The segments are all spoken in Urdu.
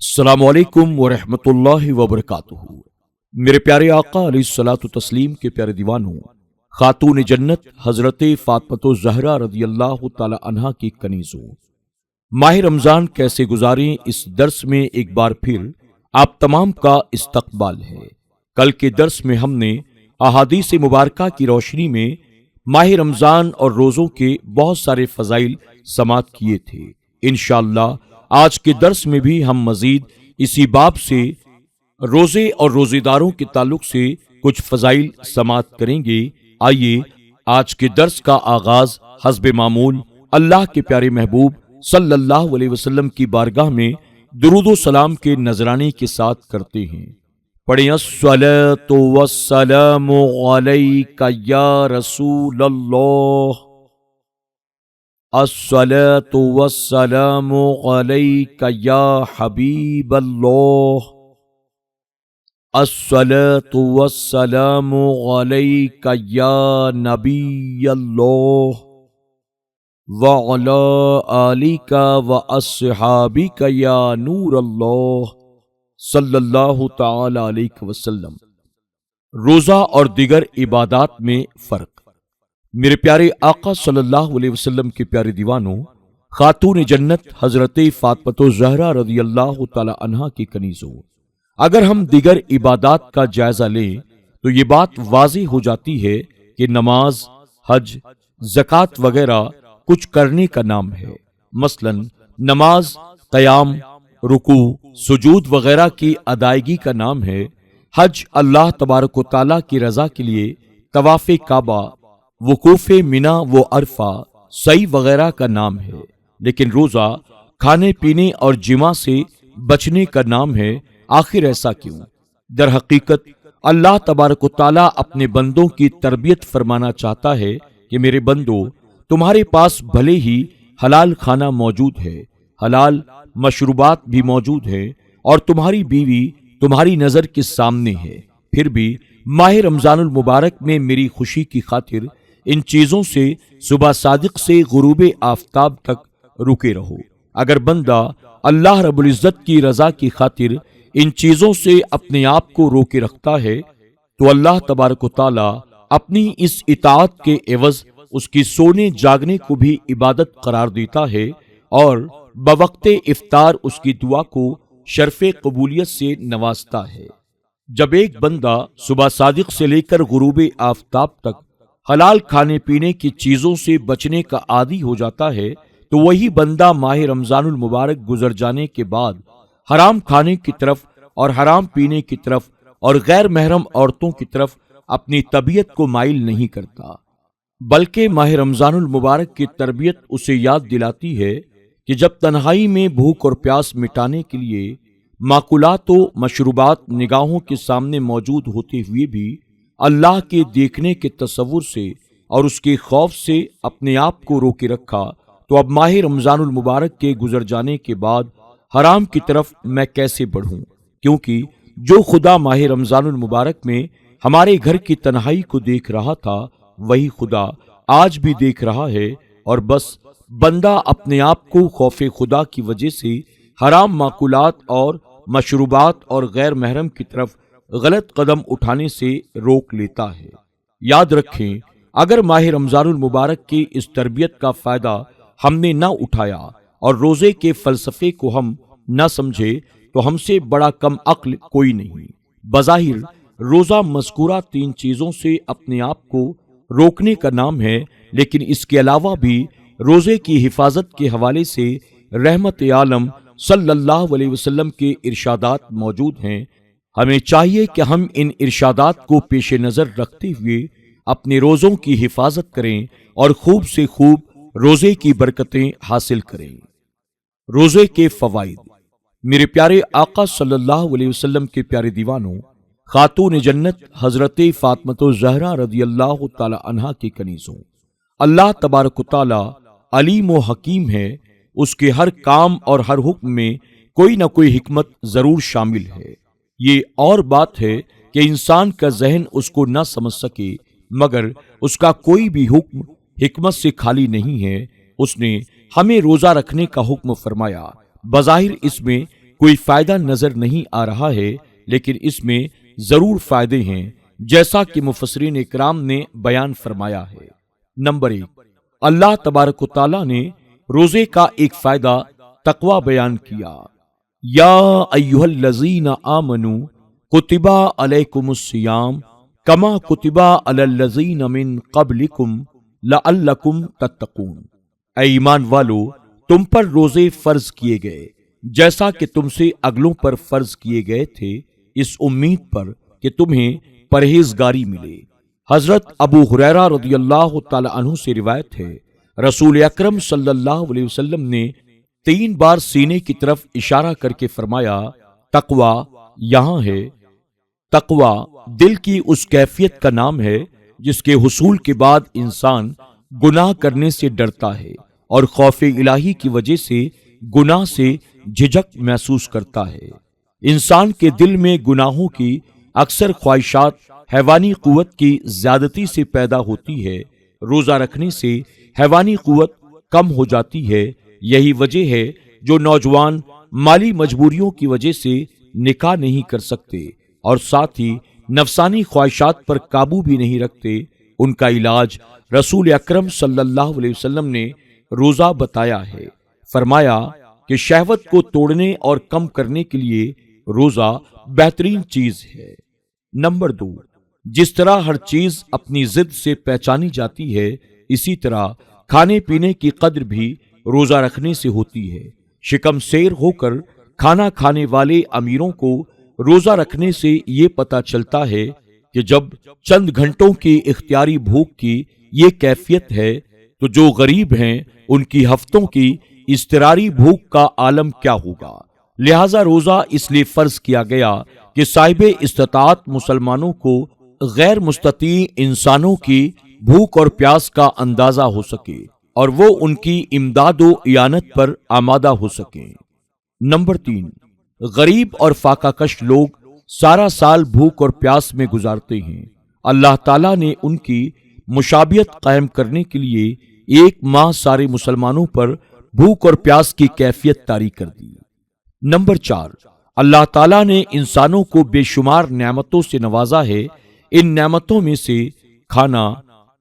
السلام علیکم ورحمۃ اللہ وبرکاتہ۔ میرے پیارے آقا علیہ الصلوۃ والتسلیم کے پیارے دیوانوں، خاتون جنت حضرت فاطمہ الزہرا رضی اللہ تعالی عنہا کی کنیزوں، ماہ رمضان کیسے گزاریں اس درس میں ایک بار پھر آپ تمام کا استقبال ہے۔ کل کے درس میں ہم نے احادیث مبارکہ کی روشنی میں ماہ رمضان اور روزوں کے بہت سارے فضائل سماعت کیے تھے۔ انشاءاللہ آج کے درس میں بھی ہم مزید اسی باب سے روزے اور روزے داروں کے تعلق سے کچھ فضائل سماعت کریں گے۔ آئیے آج کے درس کا آغاز حسب معمول اللہ کے پیارے محبوب صلی اللہ علیہ وسلم کی بارگاہ میں درود و سلام کے نذرانے کے ساتھ کرتے ہیں۔ پڑھیں الصلاۃ والسلام علیک یا رسول اللہ، الصلاۃ والسلام علیک یا حبیب اللہ، الصلاۃ والسلام علیک یا نبی اللہ، وعلی آلک واصحابک یا نور اللہ صلی اللہ تعالی علیہ وسلم۔ روزہ اور دیگر عبادات میں فرق۔ میرے پیارے آقا صلی اللہ علیہ وسلم کے پیارے دیوانوں، خاتون جنت حضرت فاطمہ الزہرا رضی اللہ تعالی عنہا کی کنیزوں، اگر ہم دیگر عبادات کا جائزہ لیں تو یہ بات واضح ہو جاتی ہے کہ نماز، حج، زکوٰۃ وغیرہ کچھ کرنے کا نام ہے۔ مثلا نماز قیام، رکوع، سجود وغیرہ کی ادائیگی کا نام ہے۔ حج اللہ تبارک و تعالیٰ کی رضا کے لیے طواف کعبہ، وقوف منی و عرفہ، سعی وغیرہ کا نام ہے۔ لیکن روزہ کھانے پینے اور جماع سے بچنے کا نام ہے۔ آخر ایسا کیوں؟ در حقیقت اللہ تبارک و تعالیٰ اپنے بندوں کی تربیت فرمانا چاہتا ہے کہ میرے بندو، تمہارے پاس بھلے ہی حلال کھانا موجود ہے، حلال مشروبات بھی موجود ہیں، اور تمہاری بیوی تمہاری نظر کے سامنے ہے، پھر بھی ماہ رمضان المبارک میں میری خوشی کی خاطر ان چیزوں سے صبح صادق سے غروب آفتاب تک رکے رہو۔ اگر بندہ اللہ رب العزت کی رضا کی خاطر ان چیزوں سے اپنے آپ کو روکے رکھتا ہے تو اللہ تبارک و تعالی اپنی اس اطاعت کے عوض اس کی سونے جاگنے کو بھی عبادت قرار دیتا ہے، اور بوقت افطار اس کی دعا کو شرف قبولیت سے نوازتا ہے۔ جب ایک بندہ صبح صادق سے لے کر غروب آفتاب تک حلال کھانے پینے کی چیزوں سے بچنے کا عادی ہو جاتا ہے تو وہی بندہ ماہ رمضان المبارک گزر جانے کے بعد حرام کھانے کی طرف اور حرام پینے کی طرف اور غیر محرم عورتوں کی طرف اپنی طبیعت کو مائل نہیں کرتا، بلکہ ماہ رمضان المبارک کی تربیت اسے یاد دلاتی ہے کہ جب تنہائی میں بھوک اور پیاس مٹانے کے لیے ماکولات و مشروبات نگاہوں کے سامنے موجود ہوتے ہوئے بھی اللہ کے دیکھنے کے تصور سے اور اس کے خوف سے اپنے آپ کو روکے رکھا، تو اب ماہ رمضان المبارک کے گزر جانے کے بعد حرام کی طرف میں کیسے بڑھوں؟ کیونکہ جو خدا ماہ رمضان المبارک میں ہمارے گھر کی تنہائی کو دیکھ رہا تھا وہی خدا آج بھی دیکھ رہا ہے، اور بس بندہ اپنے آپ کو خوف خدا کی وجہ سے حرام ماکولات اور مشروبات اور غیر محرم کی طرف غلط قدم اٹھانے سے روک لیتا ہے۔ یاد رکھیں، اگر ماہ رمضان المبارک کی اس تربیت کا فائدہ ہم نے نہ اٹھایا اور روزے کے فلسفے کو ہم نہ سمجھے تو ہم سے بڑا کم عقل کوئی نہیں۔ بظاہر روزہ مذکورہ تین چیزوں سے اپنے آپ کو روکنے کا نام ہے، لیکن اس کے علاوہ بھی روزے کی حفاظت کے حوالے سے رحمت عالم صلی اللہ علیہ وسلم کے ارشادات موجود ہیں۔ ہمیں چاہیے کہ ہم ان ارشادات کو پیش نظر رکھتے ہوئے اپنے روزوں کی حفاظت کریں اور خوب سے خوب روزے کی برکتیں حاصل کریں۔ روزے کے فوائد۔ میرے پیارے آقا صلی اللہ علیہ وسلم کے پیارے دیوانوں، خاتون جنت حضرت فاطمہ الزہرا رضی اللہ تعالی عنہا کی کنیزوں، اللہ تبارک و تعالی علیم و حکیم ہے، اس کے ہر کام اور ہر حکم میں کوئی نہ کوئی حکمت ضرور شامل ہے۔ یہ اور بات ہے کہ انسان کا ذہن اس کو نہ سمجھ سکے، مگر اس کا کوئی بھی حکم حکمت سے خالی نہیں ہے۔ اس نے ہمیں روزہ رکھنے کا حکم فرمایا، بظاہر اس میں کوئی فائدہ نظر نہیں آ رہا ہے، لیکن اس میں ضرور فائدے ہیں، جیسا کہ مفسرین اکرام نے بیان فرمایا ہے۔ نمبر 1، اللہ تبارک و تعالیٰ نے روزے کا ایک فائدہ تقوی بیان کیا۔ یا ایھا الذین آمنوا کتب علیکم الصیام کما کتب علی الذین من قبلکم لعلکم تتقون۔ اے ایمان والو، تم پر روزے فرض کیے گئے جیسا کہ تم سے اگلوں پر فرض کیے گئے تھے، اس امید پر کہ تمہیں پرہیزگاری ملے۔ حضرت ابو ہریرہ رضی اللہ تعالی عنہ سے روایت ہے، رسول اکرم صلی اللہ علیہ وسلم نے 3 بار سینے کی طرف اشارہ کر کے فرمایا، تقوی یہاں ہے۔ تقوی دل کی اس کیفیت کا نام ہے جس کے حصول کے بعد انسان گناہ کرنے سے ڈرتا ہے اور خوف الہی کی وجہ سے گناہ سے جھجک محسوس کرتا ہے۔ انسان کے دل میں گناہوں کی اکثر خواہشات حیوانی قوت کی زیادتی سے پیدا ہوتی ہے۔ روزہ رکھنے سے حیوانی قوت کم ہو جاتی ہے۔ یہی وجہ ہے جو نوجوان مالی مجبوریوں کی وجہ سے نکاح نہیں کر سکتے اور ساتھ ہی نفسانی خواہشات پر قابو بھی نہیں رکھتے، ان کا علاج رسول اکرم صلی اللہ علیہ وسلم نے روزہ بتایا ہے۔ فرمایا کہ شہوت کو توڑنے اور کم کرنے کے لیے روزہ بہترین چیز ہے۔ نمبر 2، جس طرح ہر چیز اپنی ضد سے پہچانی جاتی ہے، اسی طرح کھانے پینے کی قدر بھی روزہ رکھنے سے ہوتی ہے۔ شکم سیر ہو کر کھانا کھانے والے امیروں کو روزہ رکھنے سے یہ پتہ چلتا ہے کہ جب چند گھنٹوں کی اختیاری بھوک کی یہ کیفیت ہے تو جو غریب ہیں ان کی ہفتوں کی اضطراری بھوک کا عالم کیا ہوگا۔ لہذا روزہ اس لیے فرض کیا گیا کہ صاحب استطاعت مسلمانوں کو غیر مستطیع انسانوں کی بھوک اور پیاس کا اندازہ ہو سکے اور وہ ان کی امداد و اعانت پر آمادہ ہو سکیں۔ نمبر 3، غریب اور فاقہ کش لوگ سارا سال بھوک اور پیاس میں گزارتے ہیں۔ اللہ تعالیٰ نے ان کی مشابہت قائم کرنے کے لیے 1 ماہ سارے مسلمانوں پر بھوک اور پیاس کی کیفیت طاری کر دی۔ نمبر 4، اللہ تعالیٰ نے انسانوں کو بے شمار نعمتوں سے نوازا ہے۔ ان نعمتوں میں سے کھانا،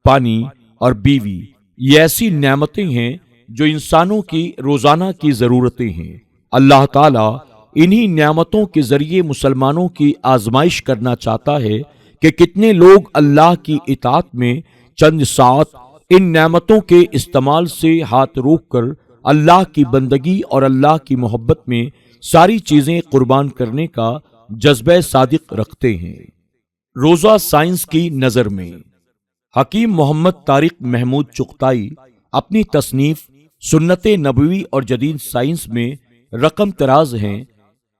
پانی اور بیوی یہ ایسی نعمتیں ہیں جو انسانوں کی روزانہ کی ضرورتیں ہیں۔ اللہ تعالیٰ انہی نعمتوں کے ذریعے مسلمانوں کی آزمائش کرنا چاہتا ہے کہ کتنے لوگ اللہ کی اطاعت میں چند ساعت ان نعمتوں کے استعمال سے ہاتھ روک کر اللہ کی بندگی اور اللہ کی محبت میں ساری چیزیں قربان کرنے کا جذبہ صادق رکھتے ہیں۔ روزہ سائنس کی نظر میں حکیم محمد طارق محمود چغتائی اپنی تصنیف سنت نبوی اور جدید سائنس میں رقم طراز ہیں۔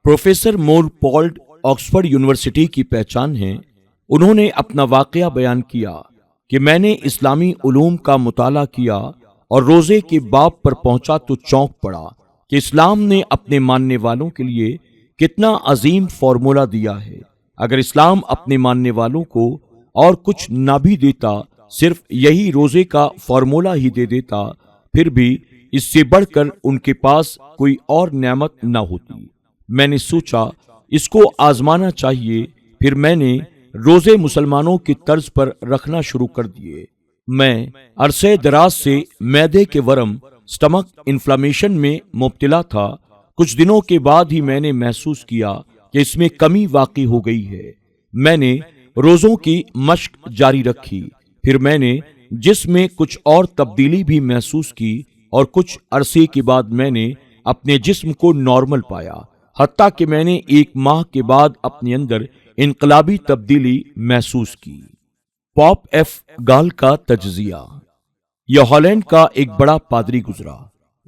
پروفیسر مور پولڈ آکسفورڈ یونیورسٹی کی پہچان ہیں۔ انہوں نے اپنا واقعہ بیان کیا کہ میں نے اسلامی علوم کا مطالعہ کیا اور روزے کے باب پر پہنچا تو چونک پڑا کہ اسلام نے اپنے ماننے والوں کے لیے کتنا عظیم فارمولہ دیا ہے۔ اگر اسلام اپنے ماننے والوں کو اور کچھ نہ بھی دیتا، صرف یہی روزے کا فارمولہ ہی دے دیتا، پھر بھی اس سے بڑھ کر ان کے پاس کوئی اور نعمت نہ ہوتی۔ میں نے سوچا اس کو آزمانا چاہیے، پھر میں نے روزے مسلمانوں کی طرز پر رکھنا شروع کر دیے۔ میں عرصہ دراز سے معدے کے ورم سٹمک انفلامیشن میں مبتلا تھا۔ کچھ دنوں کے بعد ہی میں نے محسوس کیا کہ اس میں کمی واقع ہو گئی ہے۔ میں نے روزوں کی مشق جاری رکھی، پھر میں نے جسم میں کچھ اور تبدیلی بھی محسوس کی اور کچھ عرصے کے بعد میں نے اپنے جسم کو نارمل پایا، حتیٰ کہ میں نے 1 ماہ کے بعد اپنے اندر انقلابی تبدیلی محسوس کی۔ پاپ ایف گال کا تجزیہ۔ یہ ہالینڈ کا ایک بڑا پادری گزرا۔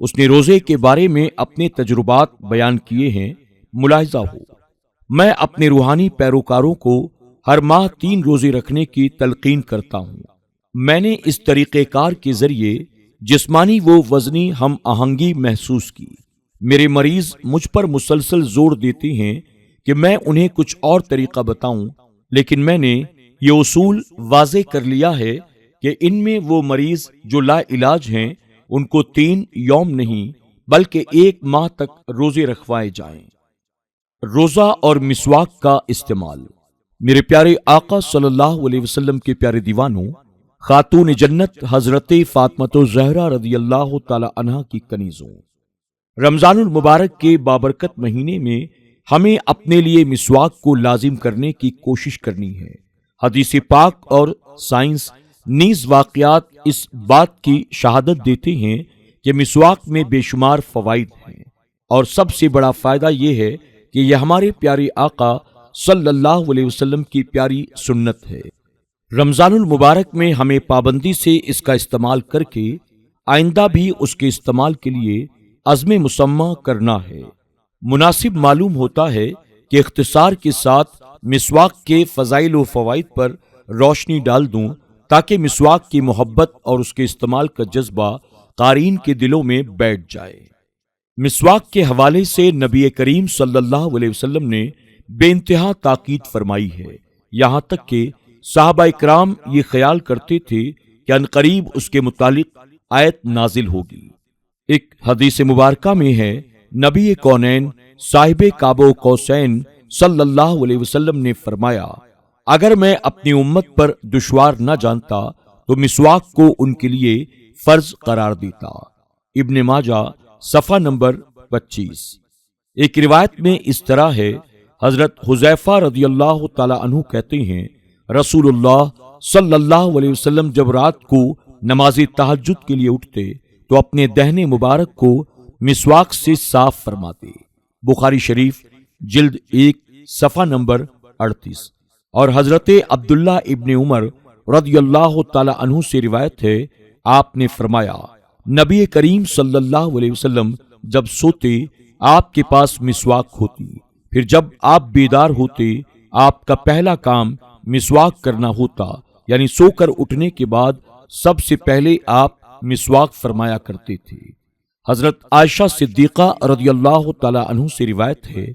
اس نے روزے کے بارے میں اپنے تجربات بیان کیے ہیں۔ ملاحظہ ہو، میں اپنے روحانی پیروکاروں کو ہر ماہ 3 روزے رکھنے کی تلقین کرتا ہوں۔ میں نے اس طریقہ کار کے ذریعے جسمانی و وزنی ہم آہنگی محسوس کی۔ میرے مریض مجھ پر مسلسل زور دیتے ہیں کہ میں انہیں کچھ اور طریقہ بتاؤں، لیکن میں نے یہ اصول واضح کر لیا ہے کہ ان میں وہ مریض جو لا علاج ہیں ان کو 3 یوم نہیں بلکہ 1 ماہ تک روزے رکھوائے جائیں۔ روزہ اور مسواک کا استعمال۔ میرے پیارے آقا صلی اللہ علیہ وسلم کے پیارے دیوانوں، خاتون جنت حضرت فاطمہ الزہرا رضی اللہ تعالی عنہا کی کنیزوں، رمضان المبارک کے بابرکت مہینے میں ہمیں اپنے لیے مسواک کو لازم کرنے کی کوشش کرنی ہے۔ حدیث پاک اور سائنس نیز واقعات اس بات کی شہادت دیتے ہیں کہ مسواک میں بے شمار فوائد ہیں، اور سب سے بڑا فائدہ یہ ہے کہ یہ ہمارے پیارے آقا صلی اللہ علیہ وسلم کی پیاری سنت ہے۔ رمضان المبارک میں ہمیں پابندی سے اس کا استعمال کر کے آئندہ بھی اس کے استعمال کے لیے عزم مسمع کرنا ہے۔ مناسب معلوم ہوتا ہے کہ اختصار کے ساتھ مسواک کے فضائل و فوائد پر روشنی ڈال دوں تاکہ مسواک کی محبت اور اس کے استعمال کا جذبہ قارئین کے دلوں میں بیٹھ جائے۔ مسواک کے حوالے سے نبی کریم صلی اللہ علیہ وسلم نے بے انتہا تاکید فرمائی ہے، یہاں تک کہ صحابہ اکرام یہ خیال کرتے تھے کہ عنقریب اس کے متعلق آیت نازل ہوگی۔ ایک حدیث مبارکہ میں ہے، نبی کونین صاحب کعب و قوسین صلی اللہ علیہ وسلم نے فرمایا، اگر میں اپنی امت پر دشوار نہ جانتا تو مسواک کو ان کے لیے فرض قرار دیتا۔ ابن ماجہ صفحہ نمبر 25۔ ایک روایت میں اس طرح ہے، حضرت حذیفہ رضی اللہ تعالی عنہ کہتے ہیں، رسول اللہ صلی اللہ علیہ وسلم جب رات کو نماز تہجد کے لیے اٹھتے تو اپنے دہنے مبارک کو مسواک سے صاف فرماتے۔ بخاری شریف جلد 1 صفحہ نمبر 38۔ اور حضرت عبداللہ ابن عمر رضی اللہ تعالی عنہ سے روایت ہے، آپ نے فرمایا، نبی کریم صلی اللہ علیہ وسلم جب سوتے آپ کے پاس مسواک ہوتی، پھر جب آپ بیدار ہوتے آپ کا پہلا کام مسواک کرنا ہوتا، یعنی سو کر اٹھنے کے بعد سب سے پہلے آپ مسواک فرمایا کرتے تھے۔ حضرت عائشہ صدیقہ رضی اللہ تعالی عنہ سے روایت ہے،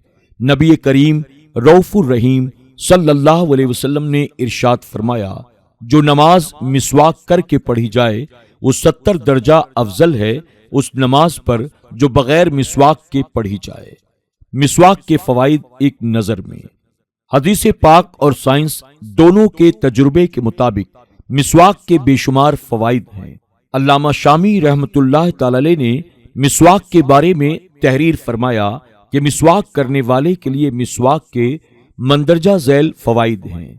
نبی کریم رؤوف الرحیم صلی اللہ علیہ وسلم نے ارشاد فرمایا، جو نماز مسواک کر کے پڑھی جائے وہ 70 درجہ افضل ہے اس نماز پر جو بغیر مسواک کے پڑھی جائے۔ مسواک کے فوائد ایک نظر میں۔ حدیث پاک اور سائنس دونوں کے تجربے کے مطابق مسواک کے بے شمار فوائد ہیں۔ علامہ شامی رحمت اللہ تعالی علیہ نے مسواک کے بارے میں تحریر فرمایا کہ مسواک کرنے والے کے لیے مسواک کے مندرجہ ذیل فوائد ہیں۔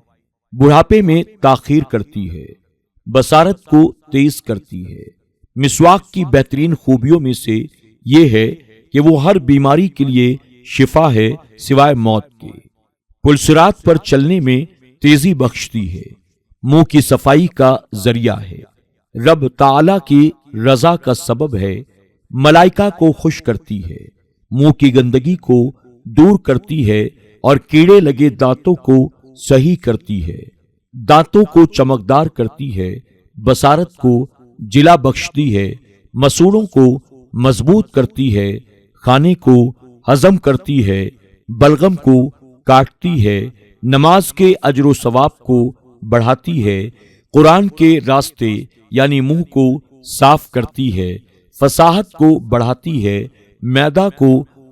بڑھاپے میں تاخیر کرتی ہے، بصارت کو تیز کرتی ہے۔ مسواک کی بہترین خوبیوں میں سے یہ ہے کہ وہ ہر بیماری کے لیے شفا ہے سوائے موت کے۔ پلسرات پر چلنے میں تیزی بخشتی ہے، منہ کی صفائی کا ذریعہ ہے، رب تعالی کی رضا کا سبب ہے، ملائکہ کو خوش کرتی ہے، منہ کی گندگی کو دور کرتی ہے اور کیڑے لگے دانتوں کو صحیح کرتی ہے، دانتوں کو چمکدار کرتی ہے، بصارت کو جلا بخشتی ہے، مسوڑوں کو مضبوط کرتی ہے، کھانے کو ہضم کرتی ہے، بلغم کو کاٹتی ہے، نماز کے اجر و ثواب کو بڑھاتی ہے، قرآن کے راستے یعنی منہ کو صاف کرتی ہے، فصاحت کو بڑھاتی ہے، معدہ کو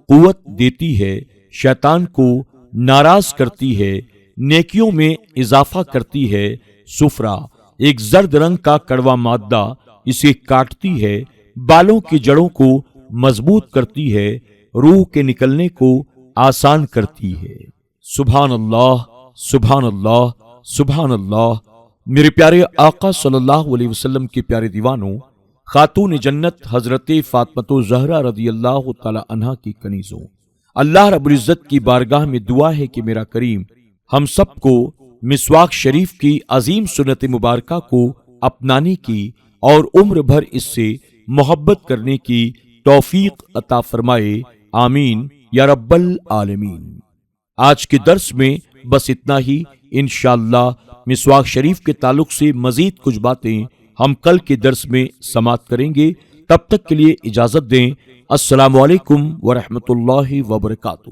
قوت دیتی ہے، شیطان کو ناراض کرتی ہے، نیکیوں میں اضافہ کرتی ہے، سفرہ ایک زرد رنگ کا کڑوا مادہ اسے کاٹتی ہے، بالوں کی جڑوں کو مضبوط کرتی ہے، روح کے نکلنے کو آسان کرتی ہے۔ سبحان اللہ، سبحان اللہ، سبحان اللہ۔ میرے پیارے آقا صلی اللہ علیہ وسلم کے پیارے دیوانوں، خاتون جنت حضرت فاطمہ الزہرا رضی اللہ تعالی عنہا کی کنیزوں، اللہ رب العزت کی بارگاہ میں دعا ہے کہ میرا کریم ہم سب کو مسواک شریف کی عظیم سنت مبارکہ کو اپنانے کی اور عمر بھر اس سے محبت کرنے کی توفیق عطا فرمائے، آمین یا رب العالمین۔ آج کے درس میں بس اتنا ہی، انشاءاللہ مسواک شریف کے تعلق سے مزید کچھ باتیں ہم کل کے درس میں سماعت کریں گے۔ تب تک کے لیے اجازت دیں۔ السلام علیکم ورحمۃ اللہ وبرکاتہ۔